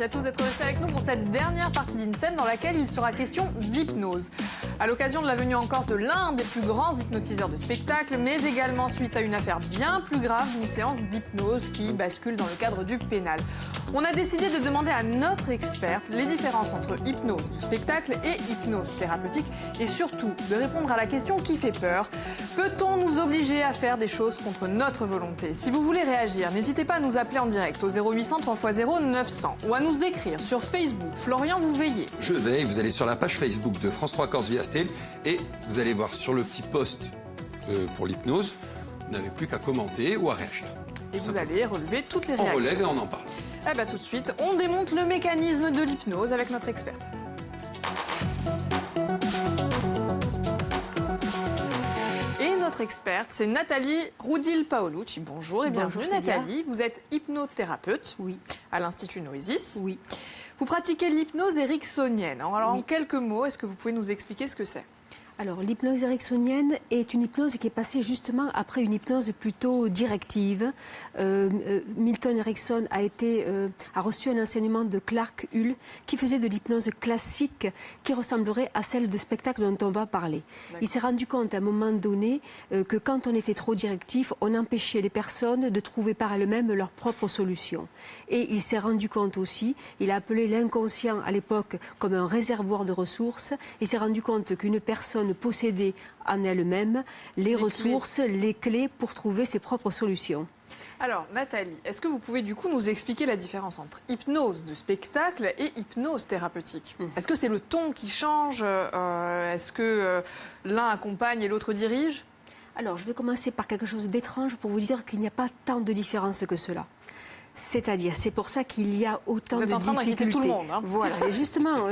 à tous d'être restés avec nous pour cette dernière partie d'INSEM dans laquelle il sera question d'hypnose. À l'occasion de la venue en Corse de l'un des plus grands hypnotiseurs de spectacle, mais également suite à une affaire bien plus grave, une séance d'hypnose qui bascule dans le cadre du pénal. On a décidé de demander à notre experte les différences entre hypnose du spectacle et hypnose thérapeutique et surtout de répondre à la question qui fait peur. Peut-on nous obliger à faire des choses contre notre volonté? Si vous voulez réagir, n'hésitez pas à nous appeler en direct au 0800 3x0 900 ou à nous écrire sur Facebook. Florian, vous veillez. Je veille, vous allez sur la page Facebook de France 3 Corse Viastel et vous allez voir sur le petit post pour l'hypnose, vous n'avez plus qu'à commenter ou à réagir. Et vous allez relever toutes les réactions. On relève et on en parle. Eh bien tout de suite, on démonte le mécanisme de l'hypnose avec notre experte. Et notre experte, c'est Nathalie Roudil-Paolucci. Bonjour et bienvenue Nathalie. Vous êtes hypnothérapeute à l'Institut Noesis. Oui. Vous pratiquez l'hypnose ericksonienne. Alors en quelques mots, est-ce que vous pouvez nous expliquer ce que c'est ? Alors, l'hypnose ericksonienne est une hypnose qui est passée justement après une hypnose plutôt directive. Milton Erickson a reçu un enseignement de Clark Hull qui faisait de l'hypnose classique qui ressemblerait à celle de spectacle dont on va parler. Il s'est rendu compte à un moment donné que quand on était trop directif, on empêchait les personnes de trouver par elles-mêmes leur propre solution. Et il s'est rendu compte aussi, il a appelé l'inconscient à l'époque comme un réservoir de ressources, il s'est rendu compte qu'une personne posséder en elle-même les ressources, les clés pour trouver ses propres solutions. Alors Nathalie, est-ce que vous pouvez du coup nous expliquer la différence entre hypnose de spectacle et hypnose thérapeutique ? Est-ce que c'est le ton qui change ? Est-ce que l'un accompagne et l'autre dirige ? Alors je vais commencer par quelque chose d'étrange pour vous dire qu'il n'y a pas tant de différence que cela. C'est-à-dire, c'est pour ça qu'il y a autant de difficultés. Vous êtes en train d'inquiéter tout le monde. Hein. Voilà, et justement,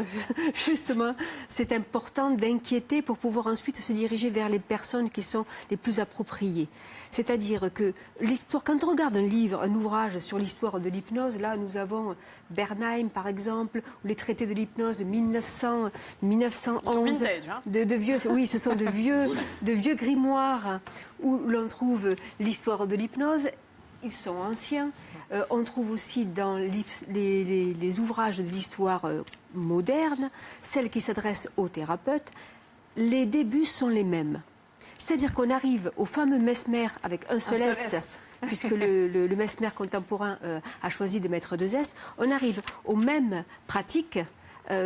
c'est important d'inquiéter pour pouvoir ensuite se diriger vers les personnes qui sont les plus appropriées. C'est-à-dire que l'histoire, quand on regarde un ouvrage sur l'histoire de l'hypnose, là nous avons Bernheim par exemple, ou les traités de l'hypnose de 1911. Ils sont vintage, hein. Oui, ce sont de vieux grimoires où l'on trouve l'histoire de l'hypnose. Ils sont anciens. On trouve aussi dans les ouvrages de l'histoire moderne, celles qui s'adressent aux thérapeutes, les débuts sont les mêmes. C'est-à-dire qu'on arrive au fameux Mesmer avec un seul S, puisque le Mesmer contemporain a choisi de mettre 2 S. On arrive aux mêmes pratiques.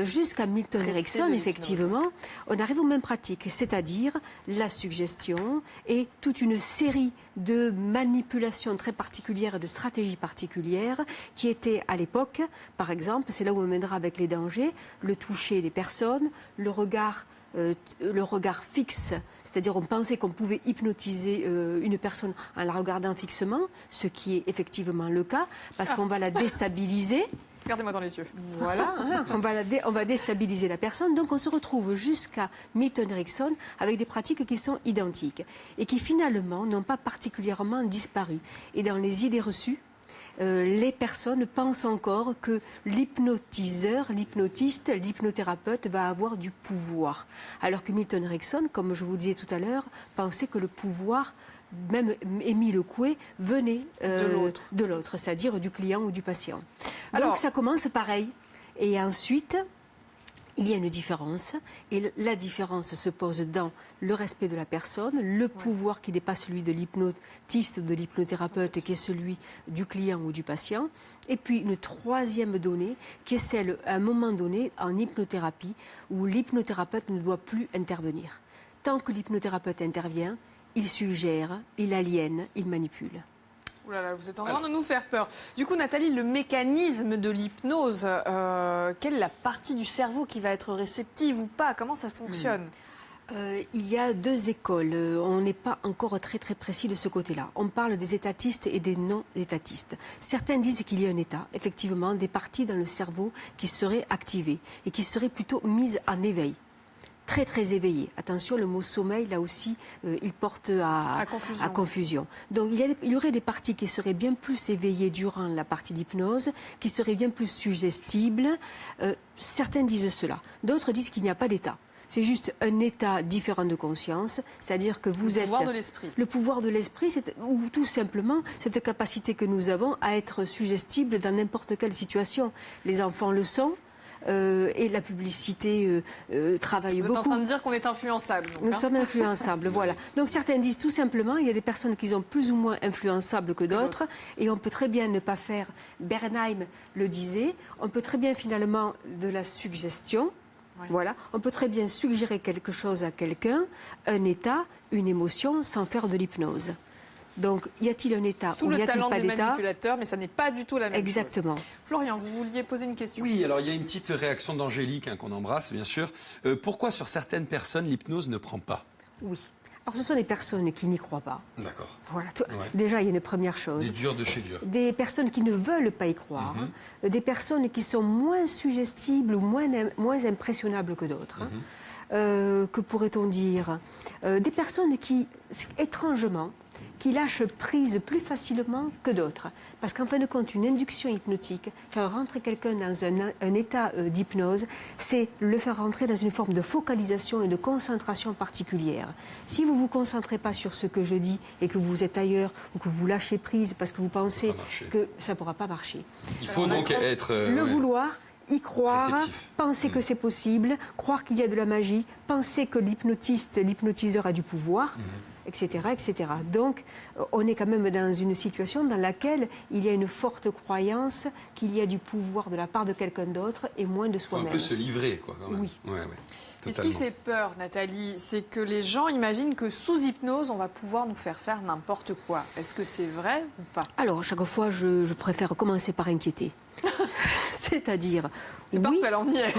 Jusqu'à Milton Erickson, effectivement, on arrive aux mêmes pratiques, c'est-à-dire la suggestion et toute une série de manipulations très particulières et de stratégies particulières qui étaient à l'époque, par exemple, c'est là où on mènera avec les dangers, le toucher des personnes, le regard fixe, c'est-à-dire on pensait qu'on pouvait hypnotiser une personne en la regardant fixement, ce qui est effectivement le cas, parce qu'on va la déstabiliser. Regardez-moi dans les yeux. Voilà, on va déstabiliser la personne. Donc on se retrouve jusqu'à Milton Erickson avec des pratiques qui sont identiques et qui finalement n'ont pas particulièrement disparu. Et dans les idées reçues, les personnes pensent encore que l'hypnotiseur, l'hypnotiste, l'hypnothérapeute va avoir du pouvoir. Alors que Milton Erickson, comme je vous disais tout à l'heure, pensait que le pouvoir, même Émile Coué, venait de l'autre, c'est-à-dire du client ou du patient. Alors, donc ça commence pareil. Et ensuite, il y a une différence. Et la différence se pose dans le respect de la personne, le pouvoir qui n'est pas celui de l'hypnotiste ou de l'hypnothérapeute, qui est celui du client ou du patient. Et puis une troisième donnée, qui est celle, à un moment donné, en hypnothérapie, où l'hypnothérapeute ne doit plus intervenir. Tant que l'hypnothérapeute intervient, il suggère, il aliène, il manipule. Ouh là là, vous êtes en train de nous faire peur. Du coup, Nathalie, le mécanisme de l'hypnose, quelle est la partie du cerveau qui va être réceptive ou pas? Comment ça fonctionne? Il y a 2 écoles. On n'est pas encore très précis de ce côté-là. On parle des étatistes et des non-étatistes. Certains disent qu'il y a un état, effectivement, des parties dans le cerveau qui seraient activées et qui seraient plutôt mises en éveil. Très éveillé. Attention, le mot sommeil, là aussi, il porte à confusion. Donc, il y aurait des parties qui seraient bien plus éveillées durant la partie d'hypnose, qui seraient bien plus suggestibles. Certains disent cela. D'autres disent qu'il n'y a pas d'état. C'est juste un état différent de conscience, c'est-à-dire que vous êtes... Le pouvoir de l'esprit. Le pouvoir de l'esprit, ou tout simplement cette capacité que nous avons à être suggestibles dans n'importe quelle situation. Les enfants le sont. Et la publicité travaille beaucoup. Vous êtes en train de dire qu'on est influençable. Nous sommes influençables, voilà. Donc certains disent tout simplement, il y a des personnes qui sont plus ou moins influençables que d'autres, et on peut très bien ne pas faire, Bernheim le disait, on peut très bien finalement de la suggestion. Oui. Voilà, on peut très bien suggérer quelque chose à quelqu'un, un état, une émotion, sans faire de l'hypnose. Donc, y a-t-il un état ou y a-t-il pas d'état ? Tout le talent des manipulateurs, mais ça n'est pas du tout la même Exactement. chose. Florian, vous vouliez poser une question ? Oui, alors il y a une petite réaction d'Angélique, qu'on embrasse, bien sûr. Pourquoi sur certaines personnes, l'hypnose ne prend pas ? Oui. Alors, ce sont des personnes qui n'y croient pas. D'accord. Voilà. Déjà, il y a une première chose. Des durs de chez durs. Des personnes qui ne veulent pas y croire. Des personnes qui sont moins suggestibles ou moins impressionnables que d'autres. Que pourrait-on dire ? Des personnes qui, étrangement, qui lâchent prise plus facilement que d'autres. Parce qu'en fin de compte, une induction hypnotique, faire rentrer quelqu'un dans un état d'hypnose, c'est le faire rentrer dans une forme de focalisation et de concentration particulière. Si vous ne vous concentrez pas sur ce que je dis et que vous êtes ailleurs ou que vous lâchez prise parce que vous pensez que ça ne pourra pas marcher. Il faut donc être... le vouloir, y croire, réceptif. Penser que c'est possible, croire qu'il y a de la magie, penser que l'hypnotiseur a du pouvoir, etc., etc. Donc, on est quand même dans une situation dans laquelle il y a une forte croyance qu'il y a du pouvoir de la part de quelqu'un d'autre et moins de soi-même. Il faut un peu se livrer, quoi, quand même. Oui. Ouais, et ce qui fait peur, Nathalie, c'est que les gens imaginent que sous hypnose, on va pouvoir nous faire n'importe quoi. Est-ce que c'est vrai ou pas ? Alors, chaque fois, je préfère commencer par inquiéter. C'est-à-dire... C'est parfait, là, on y est.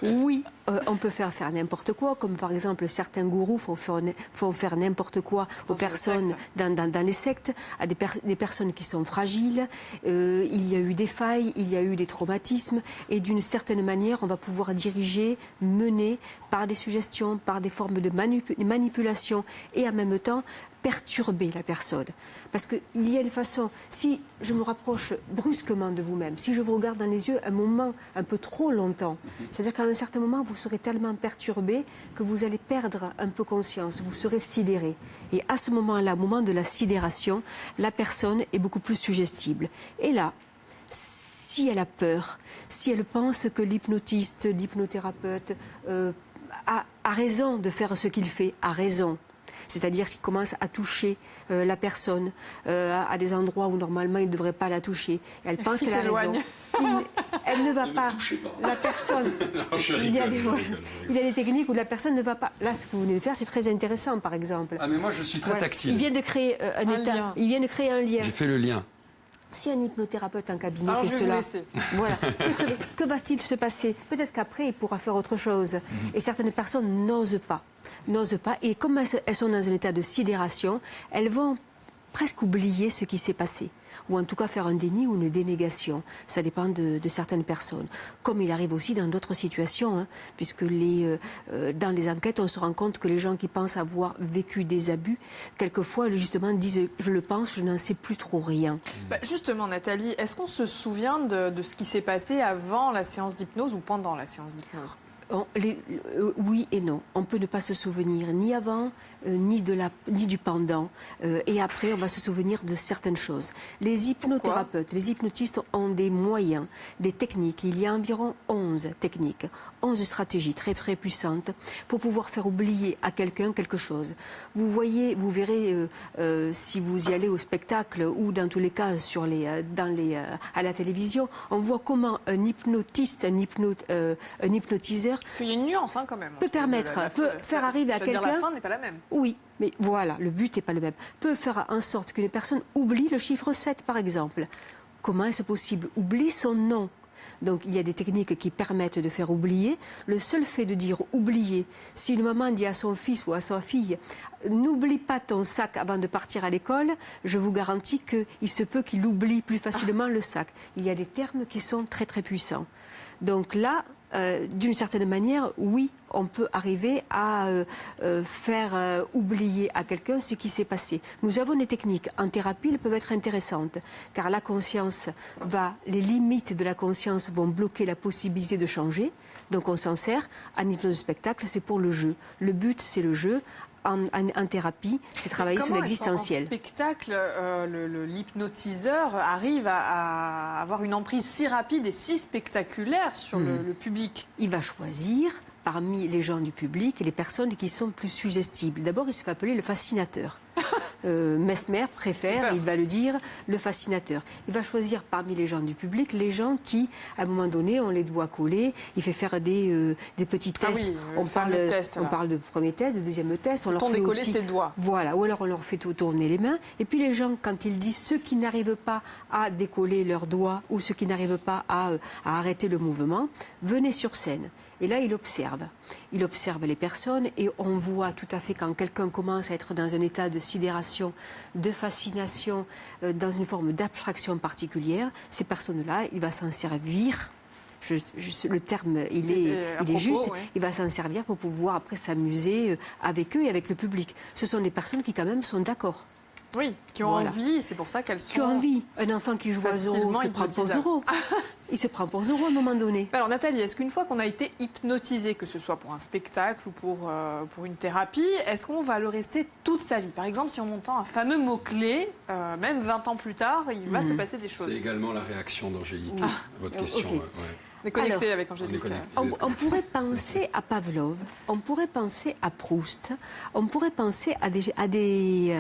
Oui, on peut faire n'importe quoi, comme par exemple certains gourous font faire n'importe quoi aux personnes dans les sectes, à des personnes qui sont fragiles. Il y a eu des failles, il y a eu des traumatismes, et d'une certaine manière, on va pouvoir diriger, mener par des suggestions, par des formes de manipulation, et en même temps perturber la personne. Parce qu'il y a une façon, si je me rapproche brusquement de vous-même, si je vous regarde dans les yeux un moment un peu trop longtemps, c'est-à-dire qu'à un certain moment, vous serez tellement perturbé que vous allez perdre un peu conscience, vous serez sidéré. Et à ce moment-là, au moment de la sidération, la personne est beaucoup plus suggestible. Et là, si elle a peur, si elle pense que l'hypnotiste, l'hypnothérapeute a raison de faire ce qu'il fait, a raison, c'est-à-dire qu'il commence à toucher la personne à des endroits où normalement il ne devrait pas la toucher. Et elle pense qu'elle a raison. Elle ne va pas. La personne. Non, il y a des techniques où la personne ne va pas. Là, ce que vous venez de faire, c'est très intéressant, par exemple. Ah, mais moi, je suis très tactile. Il vient de créer un état. Lien. Il vient de créer un lien. J'ai fait le lien. Si un hypnothérapeute en cabinet alors, fait cela, voilà, que va-t-il se passer? Peut-être qu'après, il pourra faire autre chose. Et certaines personnes n'osent pas. Et comme elles sont dans un état de sidération, elles vont presque oublier ce qui s'est passé. Ou en tout cas faire un déni ou une dénégation. Ça dépend de certaines personnes. Comme il arrive aussi dans d'autres situations, puisque dans les enquêtes, on se rend compte que les gens qui pensent avoir vécu des abus, quelquefois, justement, disent « je le pense, je n'en sais plus trop rien ». Justement, Nathalie, est-ce qu'on se souvient de ce qui s'est passé avant la séance d'hypnose ou pendant la séance d'hypnose ? Oui et non. On peut ne pas se souvenir ni avant, ni du pendant. Et après, on va se souvenir de certaines choses. Les hypnothérapeutes, les hypnotistes ont des moyens, des techniques. Il y a environ 11 techniques, 11 stratégies très très puissantes pour pouvoir faire oublier à quelqu'un quelque chose. Vous verrez si vous y allez au spectacle ou dans tous les cas à la télévision, on voit comment un hypnotiste, un hypnotiseur parce qu'il y a une nuance quand même. Peut faire arriver à quelqu'un... La fin n'est pas la même. Oui, mais voilà, le but n'est pas le même. Peut faire en sorte qu'une personne oublie le chiffre 7, par exemple. Comment est-ce possible? Oublie son nom. Donc il y a des techniques qui permettent de faire oublier. Le seul fait de dire oublier, si une maman dit à son fils ou à sa fille « n'oublie pas ton sac avant de partir à l'école », je vous garantis qu'il se peut qu'il oublie plus facilement le sac. Il y a des termes qui sont très très puissants. Donc là, d'une certaine manière, oui, on peut arriver à faire oublier à quelqu'un ce qui s'est passé. Nous avons des techniques en thérapie, elles peuvent être intéressantes, car la conscience les limites de la conscience vont bloquer la possibilité de changer. Donc on s'en sert. En hypnose de spectacle, c'est pour le jeu. Le but, c'est le jeu. En thérapie, c'est travailler sur l'existentiel. En spectacle, l'hypnotiseur arrive à avoir une emprise si rapide et si spectaculaire sur le public. Il va choisir parmi les gens du public et les personnes qui sont plus suggestibles. D'abord, il se fait appeler le fascinateur. Mesmer préfère, il va le dire, le fascinateur. Il va choisir parmi les gens du public les gens qui, à un moment donné, ont les doigts collés. Il fait faire des petits tests. Oui, on parle de premier test, de deuxième test. On leur fait décoller aussi, ses doigts. Voilà, ou alors on leur fait tourner les mains. Et puis les gens, quand ils disent ceux qui n'arrivent pas à décoller leurs doigts ou ceux qui n'arrivent pas à arrêter le mouvement, venez sur scène. Et là, il observe. Il observe les personnes et on voit tout à fait quand quelqu'un commence à être dans un état de sidération, de fascination, dans une forme d'abstraction particulière, ces personnes-là, il va s'en servir. Le terme, il est juste. Ouais. Il va s'en servir pour pouvoir après s'amuser avec eux et avec le public. Ce sont des personnes qui quand même sont d'accord. Oui, qui ont envie, c'est pour ça qu'elles sont... Qui ont envie. Un enfant qui joue à Zorro se prend pour Zorro. Il se prend pour Zorro à un moment donné. Alors Nathalie, est-ce qu'une fois qu'on a été hypnotisé, que ce soit pour un spectacle ou pour une thérapie, est-ce qu'on va le rester toute sa vie? Par exemple, si on entend un fameux mot-clé, même 20 ans plus tard, il va se passer des choses. C'est également la réaction d'Angélique à votre question. Okay. On est connecté avec Angélique. On pourrait penser à Pavlov, on pourrait penser à Proust, on pourrait penser à des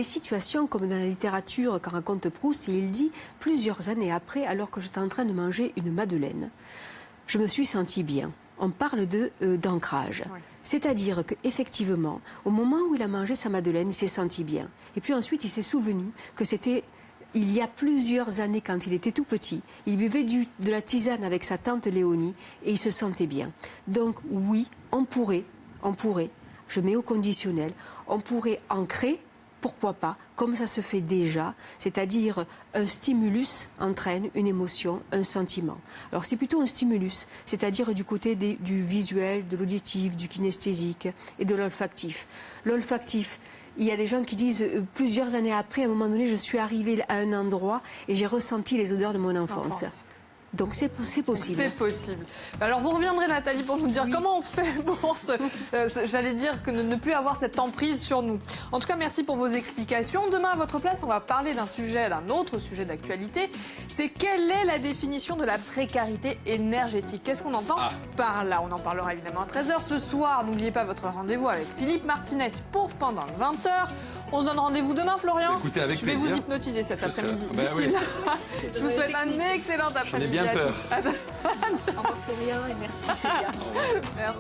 situations comme dans la littérature quand raconte Proust, et il dit plusieurs années après, alors que j'étais en train de manger une madeleine, je me suis senti bien. On parle d'ancrage. Oui. C'est-à-dire qu'effectivement, au moment où il a mangé sa madeleine, il s'est senti bien. Et puis ensuite, il s'est souvenu que c'était... Il y a plusieurs années, quand il était tout petit, il buvait de la tisane avec sa tante Léonie et il se sentait bien. Donc oui, on pourrait, je mets au conditionnel, on pourrait ancrer, pourquoi pas, comme ça se fait déjà, c'est-à-dire un stimulus entraîne une émotion, un sentiment. Alors c'est plutôt un stimulus, c'est-à-dire du côté du visuel, de l'auditif, du kinesthésique et de l'olfactif. L'olfactif, il y a des gens qui disent plusieurs années après, à un moment donné, je suis arrivée à un endroit et j'ai ressenti les odeurs de mon enfance. Donc c'est possible. C'est possible. Alors vous reviendrez Nathalie pour nous dire comment on fait pour j'allais dire que ne plus avoir cette emprise sur nous. En tout cas, merci pour vos explications. Demain à votre place, on va parler d'un autre sujet d'actualité. C'est quelle est la définition de la précarité énergétique? Qu'est-ce qu'on entend par là? On en parlera évidemment à 13h ce soir. N'oubliez pas votre rendez-vous avec Philippe Martinet pour pendant 20h. On se donne rendez-vous demain, Florian. Écoutez, avec plaisir. Je vais vous hypnotiser cet après-midi. D'ici là, je vous souhaite un excellent après-midi. J'en ai bien peur. Au revoir, Florian, et merci, Célia. Merci.